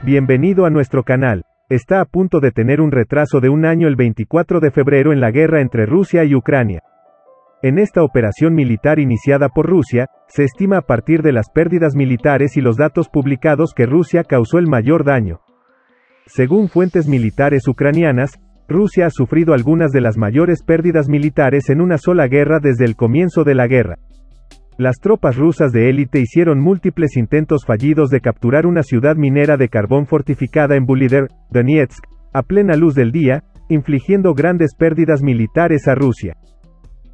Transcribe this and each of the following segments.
Bienvenido a nuestro canal. Está a punto de tener un retraso de un año el 24 de febrero en la guerra entre Rusia y Ucrania. En esta operación militar iniciada por Rusia, se estima a partir de las pérdidas militares y los datos publicados que Rusia causó el mayor daño. Según fuentes militares ucranianas, Rusia ha sufrido algunas de las mayores pérdidas militares en una sola guerra desde el comienzo de la guerra. Las tropas rusas de élite hicieron múltiples intentos fallidos de capturar una ciudad minera de carbón fortificada en Bulider, Donetsk, a plena luz del día, infligiendo grandes pérdidas militares a Rusia.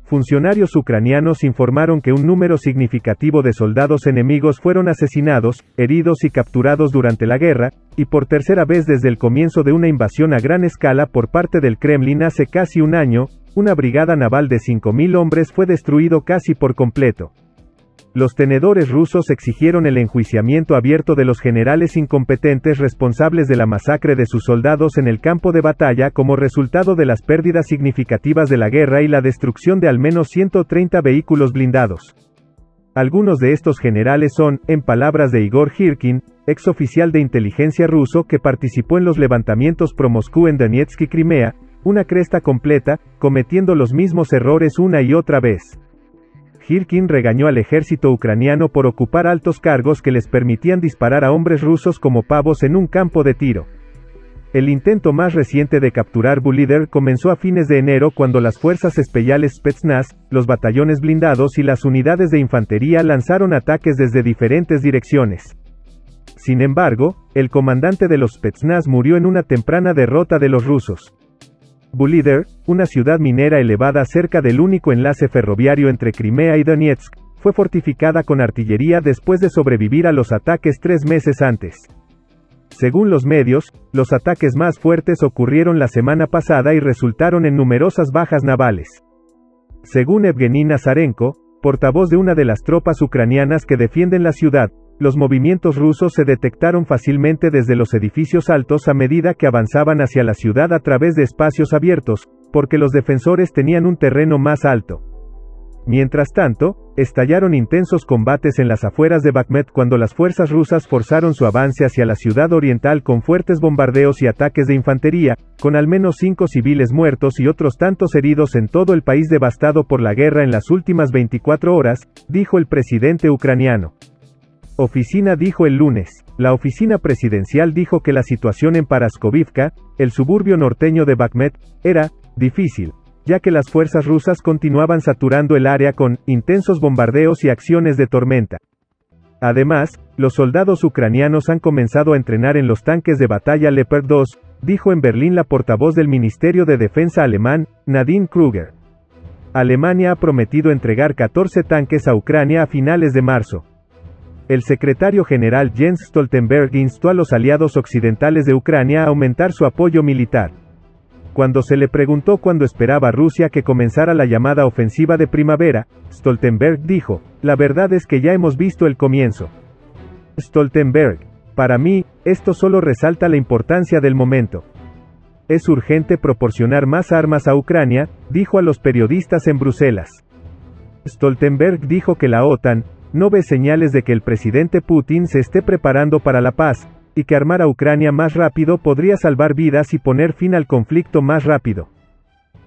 Funcionarios ucranianos informaron que un número significativo de soldados enemigos fueron asesinados, heridos y capturados durante la guerra, y por tercera vez desde el comienzo de una invasión a gran escala por parte del Kremlin hace casi un año, una brigada naval de 5.000 hombres fue destruido casi por completo. Los tenedores rusos exigieron el enjuiciamiento abierto de los generales incompetentes responsables de la masacre de sus soldados en el campo de batalla como resultado de las pérdidas significativas de la guerra y la destrucción de al menos 130 vehículos blindados. Algunos de estos generales son, en palabras de Igor Girkin, exoficial de inteligencia ruso que participó en los levantamientos pro-Moscú en Donetsk y Crimea, una cresta completa, cometiendo los mismos errores una y otra vez. Girkin regañó al ejército ucraniano por ocupar altos cargos que les permitían disparar a hombres rusos como pavos en un campo de tiro. El intento más reciente de capturar Bulider comenzó a fines de enero cuando las fuerzas especiales Spetsnaz, los batallones blindados y las unidades de infantería lanzaron ataques desde diferentes direcciones. Sin embargo, el comandante de los Spetsnaz murió en una temprana derrota de los rusos. Bulider, una ciudad minera elevada cerca del único enlace ferroviario entre Crimea y Donetsk, fue fortificada con artillería después de sobrevivir a los ataques 3 meses antes. Según los medios, los ataques más fuertes ocurrieron la semana pasada y resultaron en numerosas bajas navales. Según Evgeny Nazarenko, portavoz de una de las tropas ucranianas que defienden la ciudad, los movimientos rusos se detectaron fácilmente desde los edificios altos a medida que avanzaban hacia la ciudad a través de espacios abiertos, porque los defensores tenían un terreno más alto. Mientras tanto, estallaron intensos combates en las afueras de Bakhmut cuando las fuerzas rusas forzaron su avance hacia la ciudad oriental con fuertes bombardeos y ataques de infantería, con al menos 5 civiles muertos y otros tantos heridos en todo el país devastado por la guerra en las últimas 24 horas, dijo el presidente ucraniano. Oficina dijo el lunes. La oficina presidencial dijo que la situación en Paraskovivka, el suburbio norteño de Bakhmut, era difícil, ya que las fuerzas rusas continuaban saturando el área con intensos bombardeos y acciones de tormenta. Además, los soldados ucranianos han comenzado a entrenar en los tanques de batalla Leopard 2, dijo en Berlín la portavoz del Ministerio de Defensa alemán, Nadine Krüger. Alemania ha prometido entregar 14 tanques a Ucrania a finales de marzo. El secretario general Jens Stoltenberg instó a los aliados occidentales de Ucrania a aumentar su apoyo militar. Cuando se le preguntó cuándo esperaba Rusia que comenzara la llamada ofensiva de primavera, Stoltenberg dijo, "La verdad es que ya hemos visto el comienzo". Stoltenberg, para mí, esto solo resalta la importancia del momento. Es urgente proporcionar más armas a Ucrania, dijo a los periodistas en Bruselas. Stoltenberg dijo que la OTAN no ve señales de que el presidente Putin se esté preparando para la paz, y que armar a Ucrania más rápido podría salvar vidas y poner fin al conflicto más rápido.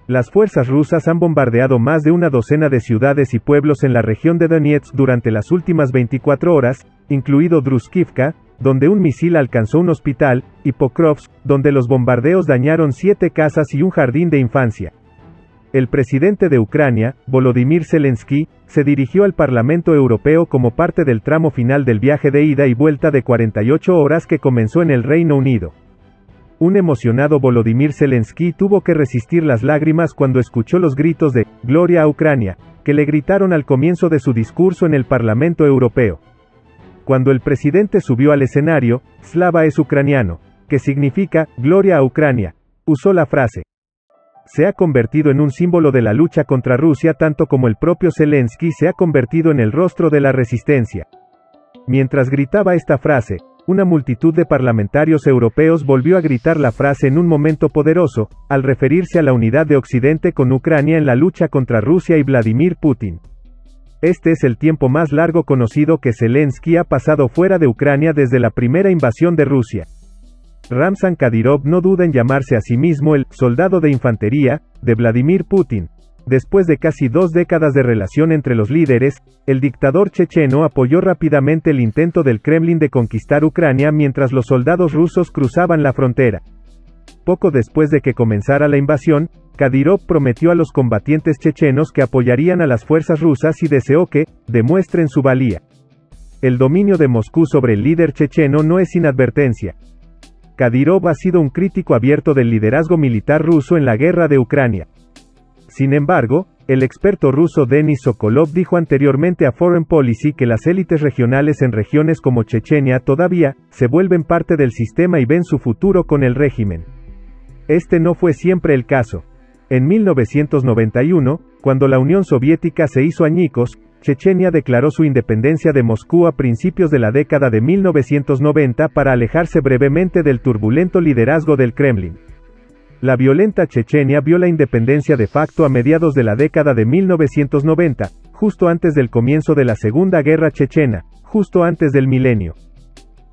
Las fuerzas rusas han bombardeado más de una docena de ciudades y pueblos en la región de Donetsk durante las últimas 24 horas, incluido Druskivka, donde un misil alcanzó un hospital, y Pokrovsk, donde los bombardeos dañaron 7 casas y un jardín de infancia. El presidente de Ucrania, Volodymyr Zelensky, se dirigió al Parlamento Europeo como parte del tramo final del viaje de ida y vuelta de 48 horas que comenzó en el Reino Unido. Un emocionado Volodymyr Zelensky tuvo que resistir las lágrimas cuando escuchó los gritos de «Gloria a Ucrania», que le gritaron al comienzo de su discurso en el Parlamento Europeo. Cuando el presidente subió al escenario, Slava es ucraniano, que significa «Gloria a Ucrania», usó la frase. Se ha convertido en un símbolo de la lucha contra Rusia tanto como el propio Zelensky se ha convertido en el rostro de la resistencia. Mientras gritaba esta frase, una multitud de parlamentarios europeos volvió a gritar la frase en un momento poderoso, al referirse a la unidad de Occidente con Ucrania en la lucha contra Rusia y Vladimir Putin. Este es el tiempo más largo conocido que Zelensky ha pasado fuera de Ucrania desde la primera invasión de Rusia. Ramzan Kadyrov no duda en llamarse a sí mismo el «soldado de infantería» de Vladimir Putin. Después de casi 2 décadas de relación entre los líderes, el dictador checheno apoyó rápidamente el intento del Kremlin de conquistar Ucrania mientras los soldados rusos cruzaban la frontera. Poco después de que comenzara la invasión, Kadyrov prometió a los combatientes chechenos que apoyarían a las fuerzas rusas y deseó que demuestren su valía. El dominio de Moscú sobre el líder checheno no es sin advertencia. Kadyrov ha sido un crítico abierto del liderazgo militar ruso en la guerra de Ucrania. Sin embargo, el experto ruso Denis Sokolov dijo anteriormente a Foreign Policy que las élites regionales en regiones como Chechenia todavía se vuelven parte del sistema y ven su futuro con el régimen. Este no fue siempre el caso. En 1991, cuando la Unión Soviética se hizo añicos, Chechenia declaró su independencia de Moscú a principios de la década de 1990 para alejarse brevemente del turbulento liderazgo del Kremlin. La violenta Chechenia vio la independencia de facto a mediados de la década de 1990, justo antes del comienzo de la Segunda Guerra Chechena, justo antes del milenio.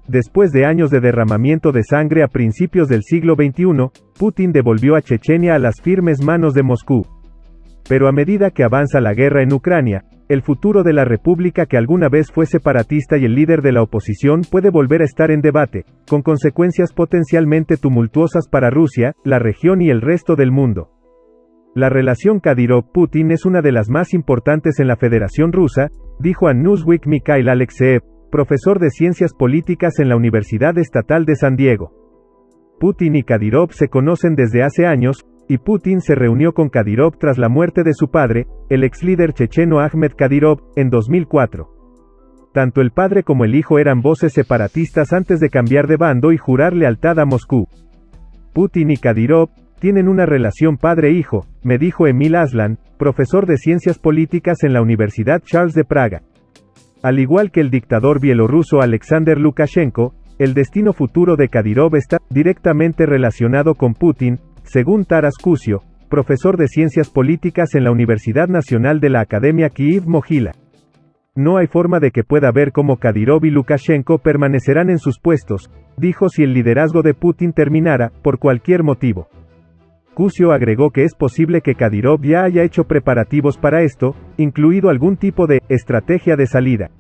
Después de años de derramamiento de sangre a principios del siglo XXI, Putin devolvió a Chechenia a las firmes manos de Moscú. Pero a medida que avanza la guerra en Ucrania, el futuro de la república que alguna vez fue separatista y el líder de la oposición puede volver a estar en debate, con consecuencias potencialmente tumultuosas para Rusia, la región y el resto del mundo. La relación Kadyrov-Putin es una de las más importantes en la Federación Rusa, dijo a Newsweek Mikhail Alexeev, profesor de Ciencias Políticas en la Universidad Estatal de San Diego. Putin y Kadyrov se conocen desde hace años, y Putin se reunió con Kadyrov tras la muerte de su padre, el ex líder checheno Ahmed Kadyrov, en 2004. Tanto el padre como el hijo eran voces separatistas antes de cambiar de bando y jurar lealtad a Moscú. Putin y Kadyrov tienen una relación padre-hijo, me dijo Emil Aslan, profesor de Ciencias Políticas en la Universidad Charles de Praga. Al igual que el dictador bielorruso Alexander Lukashenko, el destino futuro de Kadyrov está directamente relacionado con Putin, según Taras Kusio, profesor de Ciencias Políticas en la Universidad Nacional de la Academia Kyiv-Mohyla. No hay forma de que pueda ver cómo Kadyrov y Lukashenko permanecerán en sus puestos, dijo si el liderazgo de Putin terminara, por cualquier motivo. Kusio agregó que es posible que Kadyrov ya haya hecho preparativos para esto, incluido algún tipo de estrategia de salida.